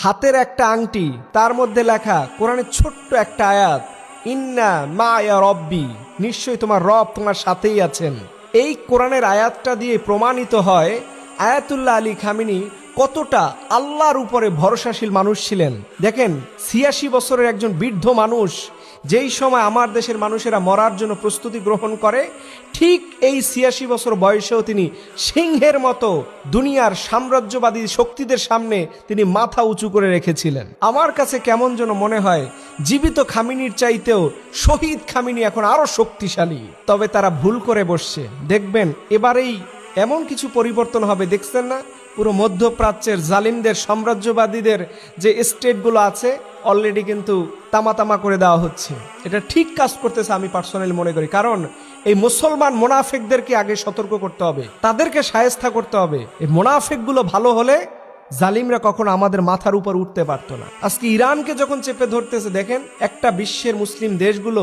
হাতের একটা আংটি, তার মধ্যে লেখা কোরআনের ছোট্ট একটা আয়াত, ইন্না মা ইয়া রব্বি, নিশ্চয়ই তোমার রব তোমার সাথেই আছেন। এই কোরআনের আয়াতটা দিয়ে প্রমাণিত হয় আয়াতুল্লাহ আলী খামিনি কতটা আল্লাহর উপরে ভরসাশীল মানুষ ছিলেন। দেখেন, ৮৬ বছরের একজন বৃদ্ধ মানুষ যেই সময় আমার দেশের মানুষেরা মরার জন্য প্রস্তুতি গ্রহণ করে, ঠিক এই ৮৬ বছর বয়সেও তিনি সিংহের মতো দুনিয়ার সাম্রাজ্যবাদী শক্তিদের সামনে তিনি মাথা উঁচু করে রেখেছিলেন। আমার কাছে কেমন যেন মনে হয় জীবিত খামিনির চাইতেও শহীদ খামিনি এখন আরো শক্তিশালী। তবে তারা ভুল করে বসছে। দেখবেন এবারেই এমন কিছু পরিবর্তন হবে, দেখছেন না? পুরো মধ্যপ্রাচ্যের জালিমদের সাম্রাজ্যবাদীদের যে স্টেটগুলো আছে অলরেডি কিন্তু তামা করে দেওয়া হচ্ছে। এটা ঠিক কাজ করতেছে আমি পার্সোনালি মনে করি। কারণ এই মুসলমান মোনাফেকদেরকে আগে সতর্ক করতে হবে, তাদেরকে শায়েস্তা করতে হবে। এই মোনাফেকগুলো ভালো হলে জালিমরা কখনো আমাদের মাথার উপর উঠতে পারতো না। আজকে ইরানকে যখন চেপে ধরতেছে, দেখেন একটা বিশ্বের মুসলিম দেশগুলো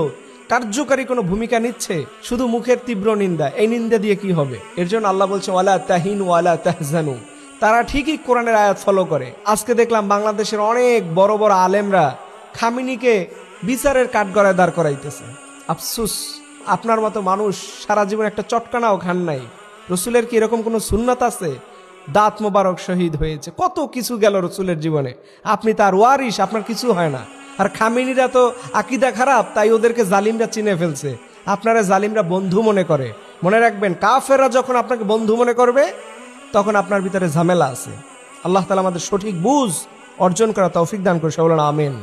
কার্যকারী কোনো ভূমিকা নিচ্ছে, শুধু মুখের তীব্র নিন্দা। এই নিন্দা দিয়ে কি হবে? এর জন্য আল্লাহ বলছে ওয়ালা তাহিনু ওয়ালা তাহজানু। তারা ঠিকই কোরআনের আয়াত ফলো করে। আজকে দেখলাম বাংলাদেশের অনেক বড় বড় আলেমরা খামিনিকে বিচারের কাঠগড়ায় দাঁড় করাইতেছে। আফসুস, আপনার মতো মানুষ সারা জীবন একটা চটকানাও খান নাই। রসুলের কি এরকম কোনো সুন্নাত আছে? দাঁত মোবারক শহীদ হয়েছে, কত কিছু গেল রসুলের জীবনে। আপনি তার ওয়ারিস, আপনার কিছু হয় না। আর খামিনিরা তো আকীদা খারাপ, তাই ওদেরকে জালিমরা চিনে ফেলছে। আপনারা জালিমরা বন্ধু মনে করে। মনে রাখবেন, কাফেররা যখন আপনাকে বন্ধু মনে করবে তখন আপনার ভিতরে ঝামেলা আছে। আল্লাহ তাআলা আমাদের সঠিক বুঝ অর্জন করা তৌফিক দান করে। বলেন আমিন।